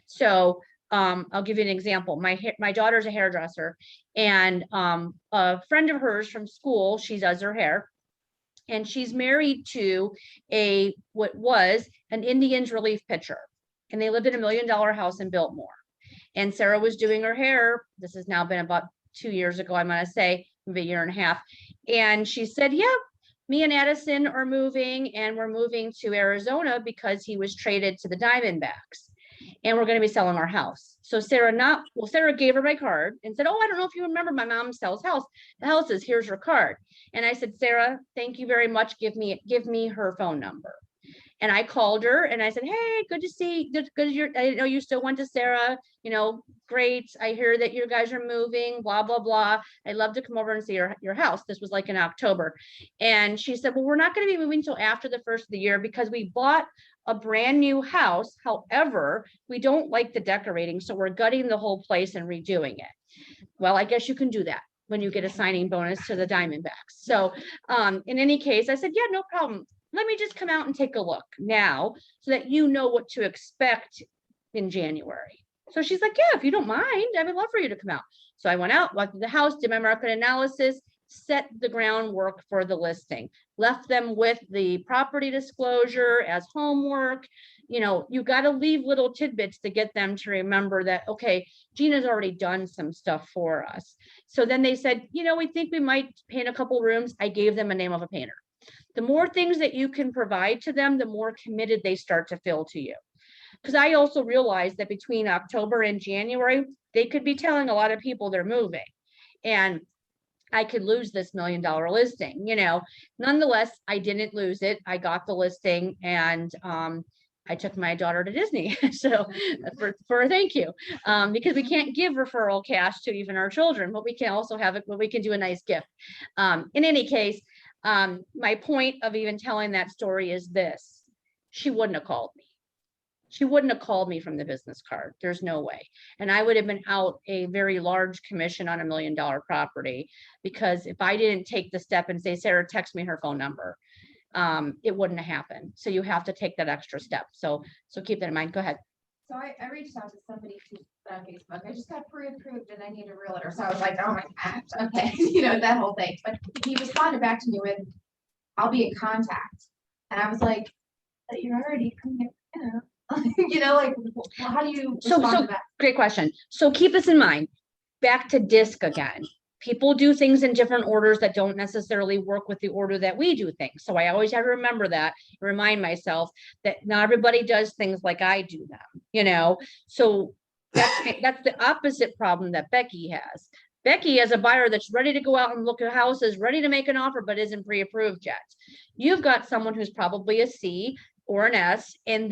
So I'll give you an example. My daughter's a hairdresser, and a friend of hers from school, she does her hair, and she's married to what was an Indians relief pitcher, and they lived in $1 million house in Biltmore. And Sarah was doing her hair. This has now been about 2 years ago, I'm going to say, maybe a year and a half. And she said, yeah, me and Addison are moving, and we're moving to Arizona because he was traded to the Diamondbacks. And we're going to be selling our house. So Sarah gave her my card and said, oh, I don't know if you remember, my mom sells houses. Here's her card. And I said, Sarah, thank you very much. Give me her phone number. And I called her and I said, hey, good to see, I know you still went to Sarah, you know, great. I hear that you guys are moving, blah, blah, blah. I'd love to come over and see your house. This was like in October. And she said, well, we're not going to be moving until after the first of the year because we bought a brand new house. However, we don't like the decorating, so we're gutting the whole place and redoing it. Well, I guess you can do that when you get a signing bonus to the Diamondbacks. So in any case, I said, yeah, no problem. Let me just come out and take a look now so that you know what to expect in January. So she's like, yeah, if you don't mind, I would love for you to come out. So I went out, walked to the house, did my market analysis, set the groundwork for the listing, left them with the property disclosure as homework. You know, you got to leave little tidbits to get them to remember that, okay, Gina's already done some stuff for us. So then they said, you know, we think we might paint a couple rooms. I gave them a name of a painter. The more things that you can provide to them, the more committed they start to feel to you. Because I also realized that between October and January, they could be telling a lot of people they're moving. And I could lose this $1 million listing, you know. Nonetheless, I didn't lose it. I got the listing, and I took my daughter to Disney. So for a thank you, because we can't give referral cash to even our children, but we can also have it, but we can do a nice gift. In any case, my point of even telling that story is this: she wouldn't have called me. She wouldn't have called me from the business card. There's no way. And I would have been out a very large commission on $1 million property, because if I didn't take the step and say, Sarah, text me her phone number, it wouldn't have happened. So you have to take that extra step. So keep that in mind. Go ahead. So I reached out to somebody on Facebook. I just got pre-approved and I need a realtor. So I was like, oh my gosh, okay, you know, that whole thing. But he responded back to me with, I'll be in contact. And I was like, but you're already, you know. You know, like, how do you respond to that? Great question. So keep this in mind. Back to DISC again. People do things in different orders that don't necessarily work with the order that we do things. So I always have to remember that, remind myself that not everybody does things like I do them, you know. So that's the opposite problem that Becky has. Becky has a buyer that's ready to go out and look at houses, ready to make an offer, but isn't pre-approved yet. You've got someone who's probably a C or an S, and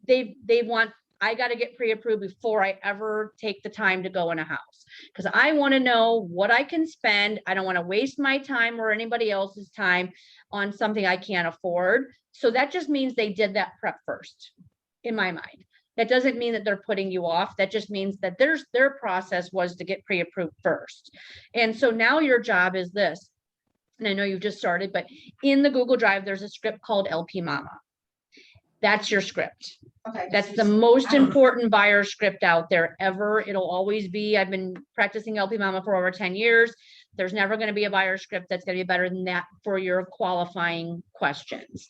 they want, I got to get pre-approved before I ever take the time to go in a house, because I want to know what I can spend. I don't want to waste my time or anybody else's time on something I can't afford. So that just means they did that prep first, in my mind. That doesn't mean that they're putting you off. That just means that their process was to get pre-approved first. And so now your job is this, and I know you just started, but in the Google Drive, there's a script called LP Mama. That's your script. Okay. That's the most important buyer script out there ever. It'll always be. I've been practicing LP Mama for over 10 years. There's never going to be a buyer script that's going to be better than that for your qualifying questions.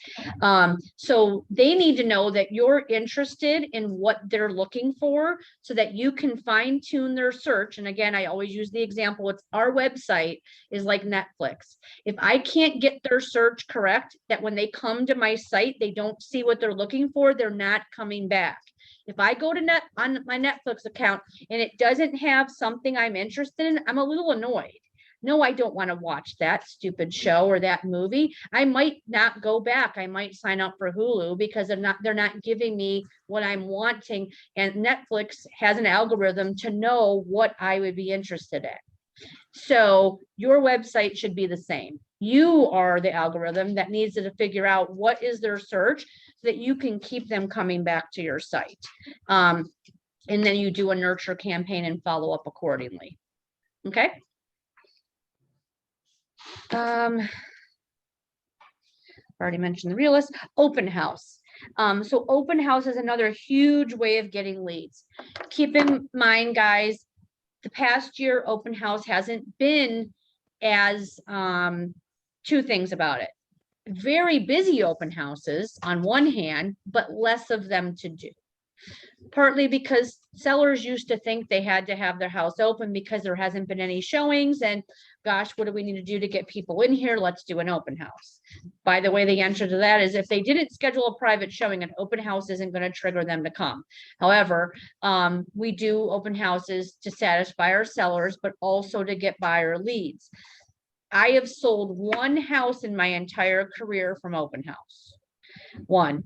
So they need to know that you're interested in what they're looking for so that you can fine tune their search. And again, I always use the example, it's our website is like Netflix. If I can't get their search correct, that when they come to my site, they don't see what they're looking for, they're not coming back. If I go to on my Netflix account and it doesn't have something I'm interested in, I'm a little annoyed. No, I don't want to watch that stupid show or that movie. I might not go back. I might sign up for Hulu because they're not giving me what I'm wanting. And Netflix has an algorithm to know what I would be interested in. So your website should be the same. You are the algorithm that needs to figure out what is their search so that you can keep them coming back to your site. And then you do a nurture campaign and follow up accordingly. Okay. Already mentioned the realist. Open house. So open house is another huge way of getting leads. Keep in mind, guys, the past year open house hasn't been as two things about it. Very busy open houses on one hand, but less of them to do. Partly because sellers used to think they had to have their house open because there hasn't been any showings, and gosh, what do we need to do to get people in here? Let's do an open house. By the way, the answer to that is if they didn't schedule a private showing, an open house isn't going to trigger them to come. However, we do open houses to satisfy our sellers, but also to get buyer leads. I have sold one house in my entire career from open house. One,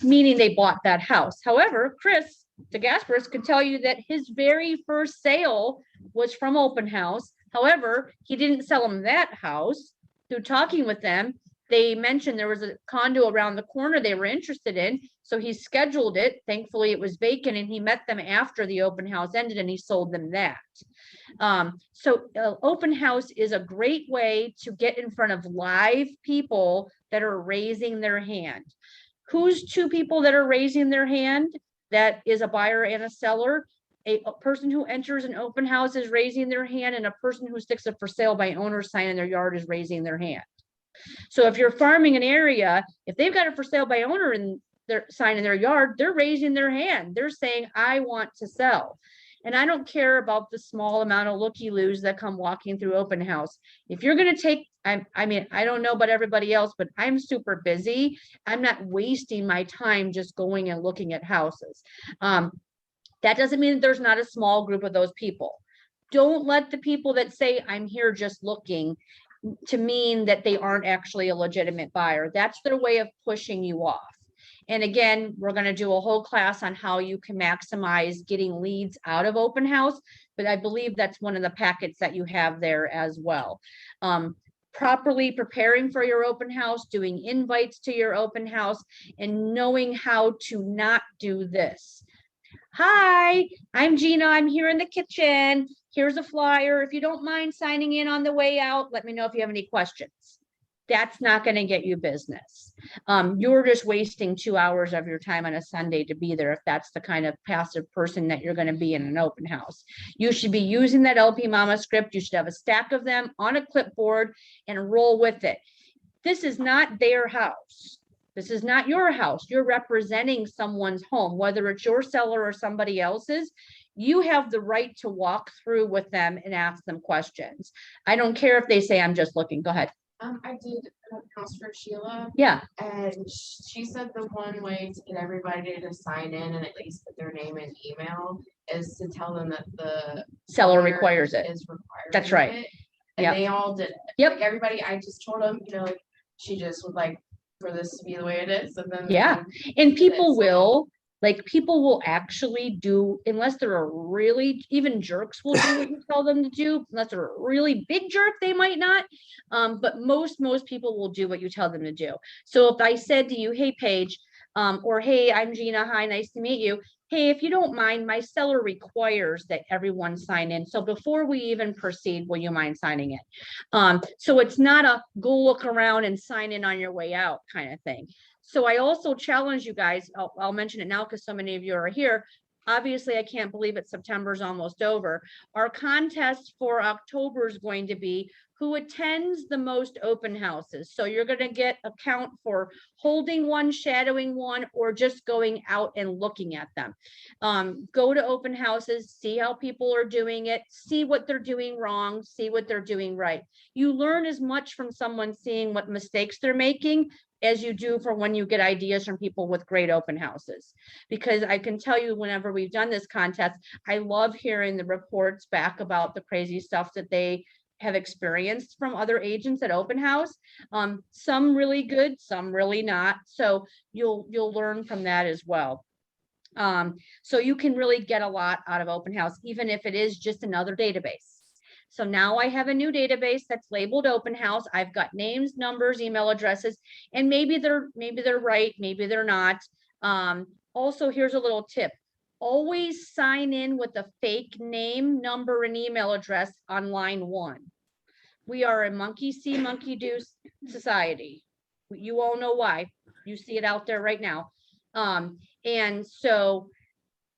meaning they bought that house. However, Chris DeGasperis could tell you that his very first sale was from open house. However, he didn't sell them that house. Through talking with them, they mentioned there was a condo around the corner they were interested in. So he scheduled it. Thankfully, it was vacant, and he met them after the open house ended and he sold them that. Open house is a great way to get in front of live people that are raising their hand. Who's two people that are raising their hand? That is a buyer and a seller. A person who enters an open house is raising their hand, and a person who sticks a for sale by owner sign in their yard is raising their hand. So if you're farming an area, if they've got a for sale by owner in their sign in their yard, they're raising their hand. They're saying, I want to sell. And I don't care about the small amount of looky-loos that come walking through open house. If you're going to take, I mean, I don't know about everybody else, but I'm super busy. I'm not wasting my time just going and looking at houses. That doesn't mean that there's not a small group of those people. Don't let the people that say I'm here just looking to mean that they aren't actually a legitimate buyer. That's their way of pushing you off. And again, we're going to do a whole class on how you can maximize getting leads out of open house, but I believe that's one of the packets that you have there as well. Properly preparing for your open house, doing invites to your open house, and knowing how to not do this. Hi, I'm Gina. I'm here in the kitchen. Here's a flyer. If you don't mind signing in on the way out, let me know if you have any questions. That's not going to get you business. You're just wasting 2 hours of your time on a Sunday to be there if that's the kind of passive person that you're going to be in an open house. You should be using that LP Mama script. You should have a stack of them on a clipboard and roll with it. This is not their house. This is not your house. You're representing someone's home, whether it's your seller or somebody else's. You have the right to walk through with them and ask them questions. I don't care if they say, I'm just looking. Go ahead. I did a house for Sheila, Yeah. and she said the one way to get everybody to sign in and at least put their name and email is to tell them that the Seller buyer requires it. is required. That's right. it. And Yep. they all did. Yep. Like everybody, I just told them, you know, like, she just would like for this to be the way it is. And then Yeah. And people so- will, like, people will actually do, unless they're a really, even jerks will do what you tell them to do. Unless they're a really big jerk, they might not. But most people will do what you tell them to do. So if I said to you, hey, Paige, or hey, I'm Gina, hi, nice to meet you. Hey, if you don't mind, my seller requires that everyone sign in. So before we even proceed, will you mind signing in? So it's not a go look around and sign in on your way out kind of thing. So I also challenge you guys, I'll mention it now because so many of you are here. Obviously, I can't believe it. September's almost over. Our contest for October is going to be who attends the most open houses. So you're going to get a count for holding one, shadowing one, or just going out and looking at them. Go to open houses, see how people are doing it, see what they're doing wrong, see what they're doing right. You learn as much from someone seeing what mistakes they're making as you do for when you get ideas from people with great open houses. Because I can tell you, whenever we've done this contest, I love hearing the reports back about the crazy stuff that they have experienced from other agents at open house. Some really good, some really not. So you'll learn from that as well. So you can really get a lot out of open house, even if it is just another database. So now I have a new database that's labeled open house. I've got names, numbers, email addresses, and maybe they're right, maybe they're not. Also, here's a little tip. Always sign in with a fake name, number, and email address on line 1. We are a monkey see, monkey do society. You all know why. You see it out there right now. And so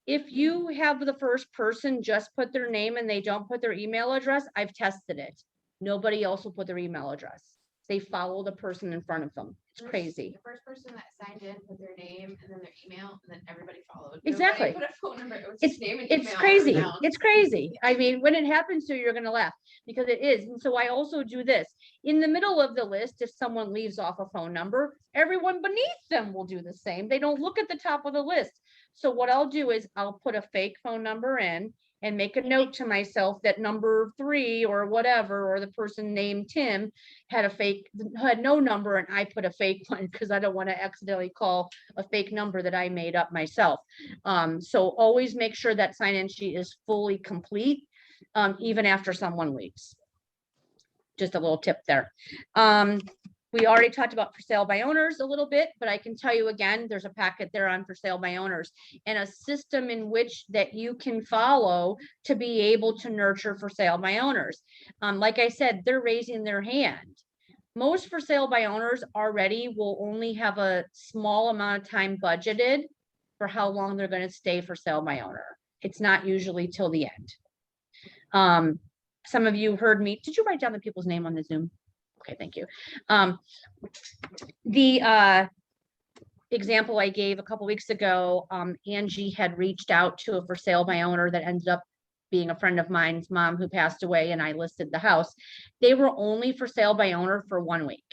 if you have the first person just put their name and they don't put their email address, I've tested it. Nobody else will put their email address. They follow the person in front of them. It's crazy. The first person that signed in put their name and then their email, and then everybody followed. Exactly. Nobody put a phone number. It was just name and It's email crazy. around. It's crazy. I mean, when it happens to you, you're going to laugh because it is. And so I also do this in the middle of the list. If someone leaves off a phone number, everyone beneath them will do the same. They don't look at the top of the list. So what I'll do is I'll put a fake phone number in and make a note to myself that number 3 or whatever, or the person named Tim had no number, and I put a fake one because I don't want to accidentally call a fake number that I made up myself. So always make sure that sign-in sheet is fully complete, even after someone leaves. Just a little tip there. We already talked about for sale by owners a little bit, but I can tell you again, there's a packet there on for sale by owners and a system in which that you can follow to be able to nurture for sale by owners. Like I said, they're raising their hand. Most for sale by owners already will only have a small amount of time budgeted for how long they're going to stay for sale by owner. It's not usually till the end. Some of you heard me. Did you write down the people's name on the Zoom? Okay, thank you. The example I gave a couple weeks ago, Angie had reached out to a for sale by owner that ended up being a friend of mine's mom who passed away, and I listed the house. They were only for sale by owner for 1 week.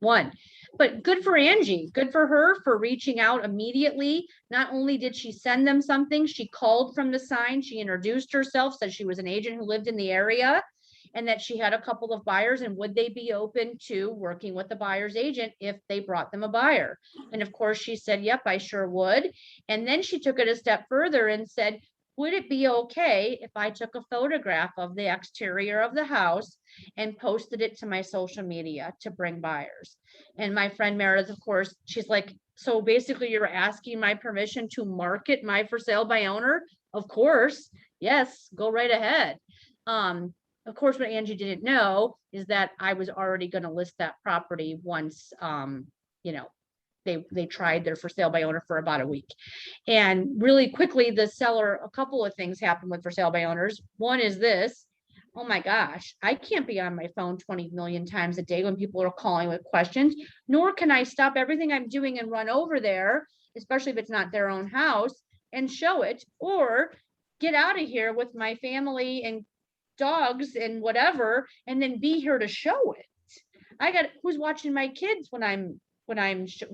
But good for Angie, good for her for reaching out immediately. Not only did she send them something, she called from the sign, she introduced herself, said she was an agent who lived in the area, and that she had a couple of buyers and would they be open to working with the buyer's agent if they brought them a buyer. And of course she said, yep, I sure would. And then she took it a step further and said, would it be okay if I took a photograph of the exterior of the house and posted it to my social media to bring buyers? And my friend Meredith, of course, she's like, so basically you're asking my permission to market my for sale by owner? Of course, yes, go right ahead. Of course, what Angie didn't know is that I was already going to list that property once, you know, they tried their for sale by owner for about a week. And really quickly, the seller, a couple of things happened with for sale by owners. One is this, oh my gosh, I can't be on my phone 20 million times a day when people are calling with questions, nor can I stop everything I'm doing and run over there, especially if it's not their own house, and show it, or get out of here with my family and dogs and whatever, and then be here to show it. I got who's watching my kids when I'm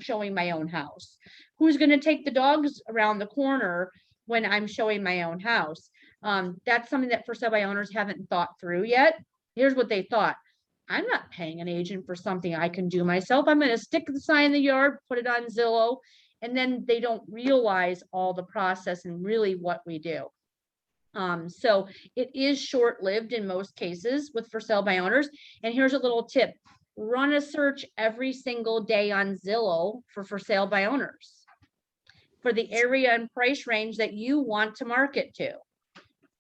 showing my own house? Who's going to take the dogs around the corner when I'm showing my own house? That's something that for sale by owners haven't thought through yet. Here's what they thought. I'm not paying an agent for something I can do myself. I'm going to stick the sign in the yard, put it on Zillow, and then they don't realize all the process and really what we do. So it is short-lived in most cases with for sale by owners. And here's a little tip. Run a search every single day on Zillow for sale by owners for the area and price range that you want to market to.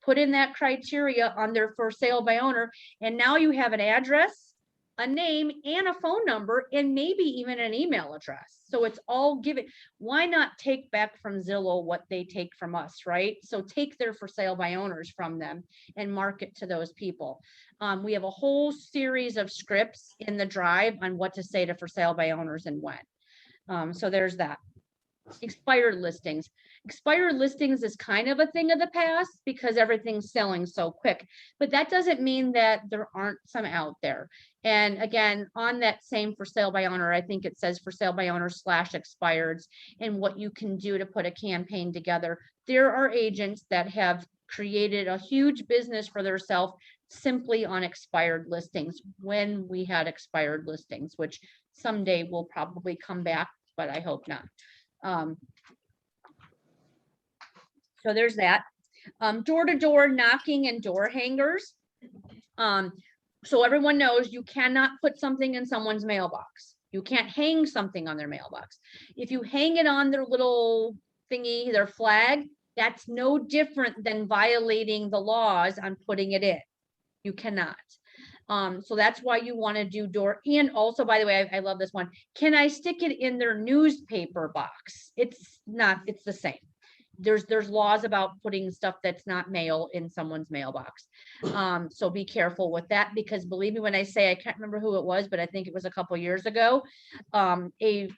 Put in that criteria on their for sale by owner. And now you have an address a name and a phone number and maybe even an email address. So it's all given. Why not take back from Zillow what they take from us, right? So take their for sale by owners from them and market to those people. We have a whole series of scripts in the drive on what to say to for sale by owners and when. So there's that. Expired listings. Expired listings is kind of a thing of the past because everything's selling so quick, but that doesn't mean that there aren't some out there. And again, on that same for sale by owner, I think it says for sale by owner / expireds and what you can do to put a campaign together. There are agents that have created a huge business for themselves simply on expired listings when we had expired listings, which someday will probably come back, but I hope not. So there's that. Door-to-door knocking and door hangers. So everyone knows you cannot put something in someone's mailbox. You can't hang something on their mailbox. If you hang it on their little thingy, their flag, that's no different than violating the laws on putting it in. You cannot. So that's why you want to do door. And also, by the way, I love this one. Can I stick it in their newspaper box? It's not, it's the same. There's laws about putting stuff that's not mail in someone's mailbox. So be careful with that, because believe me when I say, I can't remember who it was, but I think it was a couple years ago. A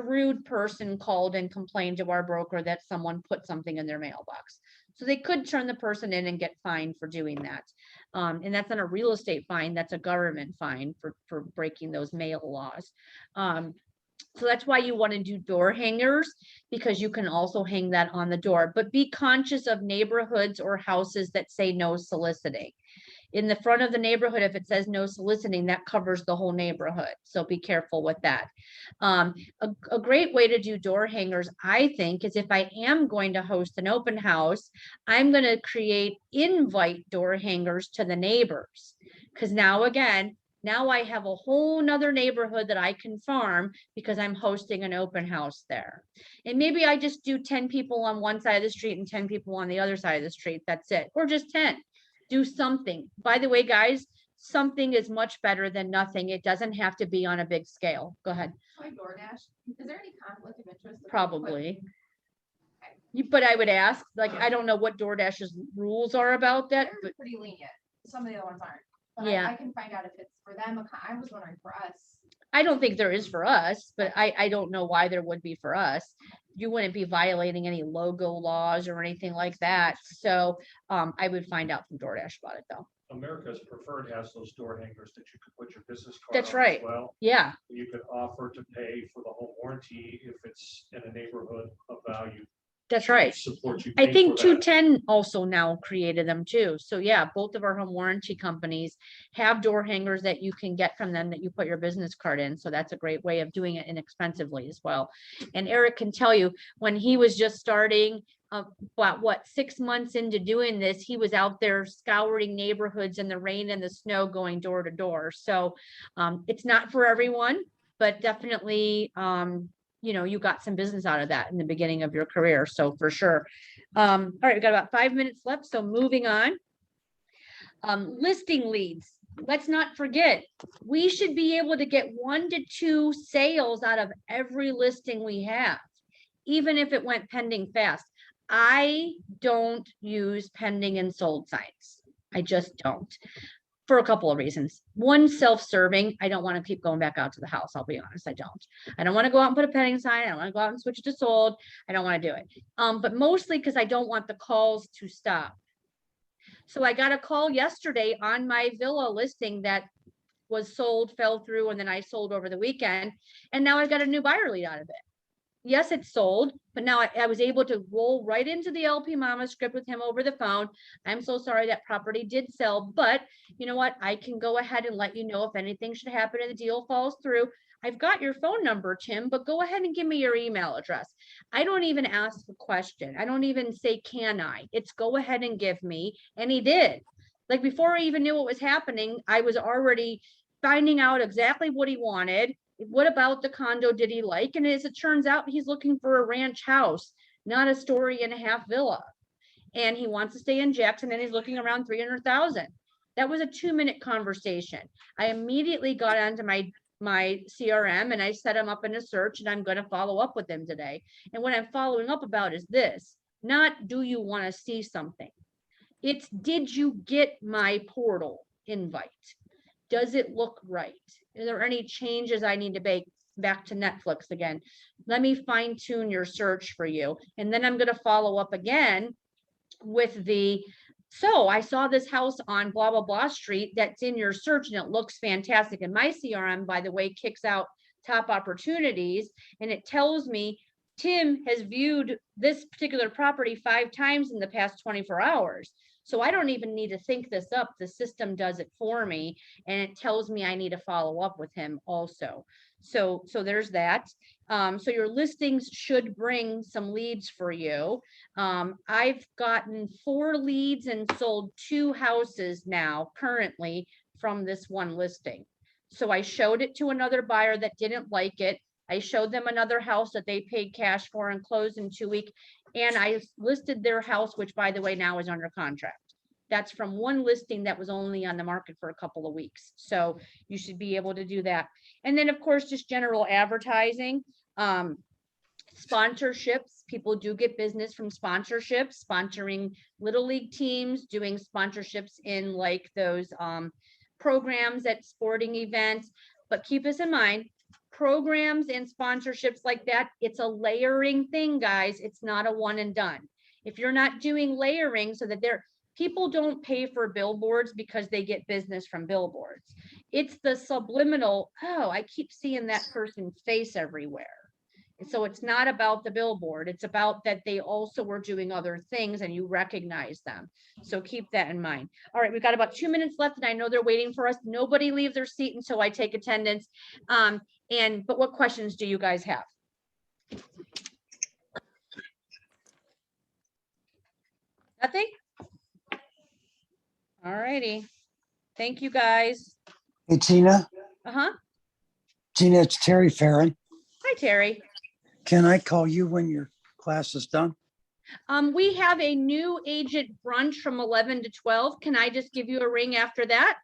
rude person called and complained to our broker that someone put something in their mailbox. So they could turn the person in and get fined for doing that. And that's not a real estate fine, that's a government fine for breaking those mail laws. So that's why you want to do door hangers, because you can also hang that on the door, but be conscious of neighborhoods or houses that say no soliciting. In the front of the neighborhood, if it says no soliciting, that covers the whole neighborhood. So be careful with that. A great way to do door hangers, I think, is if I am going to host an open house, I'm going to create invite door hangers to the neighbors. Because now again, now I have a whole nother neighborhood that I can farm because I'm hosting an open house there. And maybe I just do 10 people on one side of the street and 10 people on the other side of the street. That's it. Or just 10. Do something. By the way, guys, something is much better than nothing. It doesn't have to be on a big scale. Go ahead. Like DoorDash, is there any conflict of interest? Probably. But I would ask, like, I don't know what DoorDash's rules are about that, They're but pretty lenient. Some of the other ones aren't. But Yeah. I can find out if it's for them. I was wondering for us. I don't think there is for us, but I don't know why there would be for us. You wouldn't be violating any logo laws or anything like that. So I would find out from DoorDash about it though. America's Preferred has those door hangers that you could put your business card That's on as right. well. Yeah, You could offer to pay for the home warranty if it's in a neighborhood of value. that's right. Support you. I pay think for that. 210 also now created them too. So yeah, both of our home warranty companies have door hangers that you can get from them that you put your business card in. So that's a great way of doing it inexpensively as well. And Eric can tell you, when he was just starting, about what, 6 months into doing this, he was out there scouring neighborhoods in the rain and the snow, going door to door. So it's not for everyone, but definitely you know, you got some business out of that in the beginning of your career. So for sure. All right, we've got about 5 minutes left. So moving on. Listing leads. Let's not forget, we should be able to get 1 to 2 sales out of every listing we have, even if it went pending fast. I don't use pending and sold signs. I just don't. For a couple of reasons. One, self-serving. I don't want to keep going back out to the house. I'll be honest. I don't want to go out and put a pending sign. I don't want to go out and switch it to sold. I don't want to do it. But mostly because I don't want the calls to stop. So I got a call yesterday on my villa listing that was sold, fell through, and then I sold over the weekend. And now I got a new buyer lead out of it. Yes, it's sold, but now I was able to roll right into the LP Mama script with him over the phone. I'm so sorry that property did sell, but you know what? I can go ahead and let you know if anything should happen and the deal falls through. I've got your phone number, Tim, but go ahead and give me your email address. I don't even ask the question. I don't even say, can I? It's go ahead and give me. And he did. Like before I even knew what was happening, I was already finding out exactly what he wanted. What about the condo did he like? And as it turns out, he's looking for a ranch house, not a 1.5-story villa. And he wants to stay in Jackson and he's looking around 300,000. That was a 2-minute conversation. I immediately got onto my CRM and I set him up in a search, and I'm going to follow up with him today. And what I'm following up about is this, not do you want to see something? It's, did you get my portal invite? Does it look right? Are there any changes I need to make? Back to Netflix again? Let me fine tune your search for you. And then I'm going to follow up again with the, so I saw this house on blah, blah, blah street that's in your search and it looks fantastic. And my CRM, by the way, kicks out top opportunities, and it tells me Tim has viewed this particular property 5 times in the past 24 hours. So I don't even need to think this up. The system does it for me, and it tells me I need to follow up with him also. So there's that. So your listings should bring some leads for you. I've gotten 4 leads and sold 2 houses now currently from this one listing. So I showed it to another buyer that didn't like it. I showed them another house that they paid cash for and closed in 2 weeks. And I listed their house, which by the way, now is under contract. That's from one listing that was only on the market for a couple of weeks. So you should be able to do that. And then of course, just general advertising, sponsorships. People do get business from sponsorships, sponsoring little league teams, doing sponsorships in like those programs at sporting events. But keep this in mind, programs and sponsorships like that, it's a layering thing, guys. It's not a one and done. If you're not doing layering so that people don't pay for billboards because they get business from billboards. It's the subliminal, oh, I keep seeing that person's face everywhere. And so it's not about the billboard. It's about that they also were doing other things and you recognize them. So keep that in mind. All right, we've got about 2 minutes left and I know they're waiting for us. Nobody leave their seat until I take attendance. But what questions do you guys have? Nothing? All righty. Thank you, guys. Hey, Tina. Uh-huh. Tina, it's Terry Farron. Hi, Terry. Can I call you when your class is done? We have a new agent brunch from 11 to 12. Can I just give you a ring after that?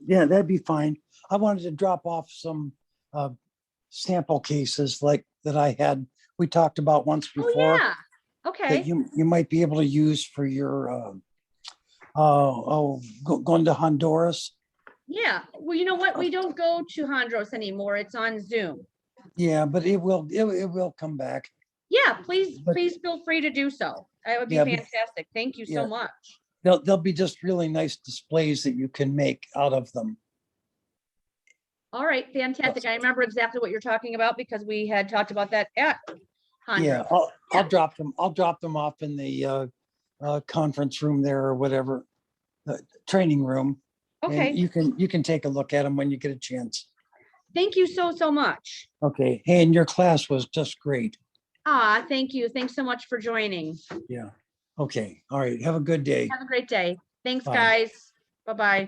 Yeah, that'd be fine. I wanted to drop off some sample cases like that I had, we talked about once Oh, before. yeah. Okay. That you might be able to use for your going to Honduras. Yeah. Well, you know what? We don't go to Honduras anymore. It's on Zoom. Yeah, but it will come back. Yeah, please But- feel free to do so. That would be Yeah, but- fantastic. Thank you so yeah. much. They'll be just really nice displays that you can make out of them. All right, fantastic. I remember exactly what you're talking about because we had talked about that at Yeah, Honduras. I'll drop them off in the conference room there or whatever, the training room. And Okay, you can take a look at them when you get a chance. thank you so much. Okay, hey, and your class was just great. Thank you. Thanks so much for joining. Yeah. Okay, all right, have a good day. Have a great day. Thanks, Bye. guys. Bye-bye.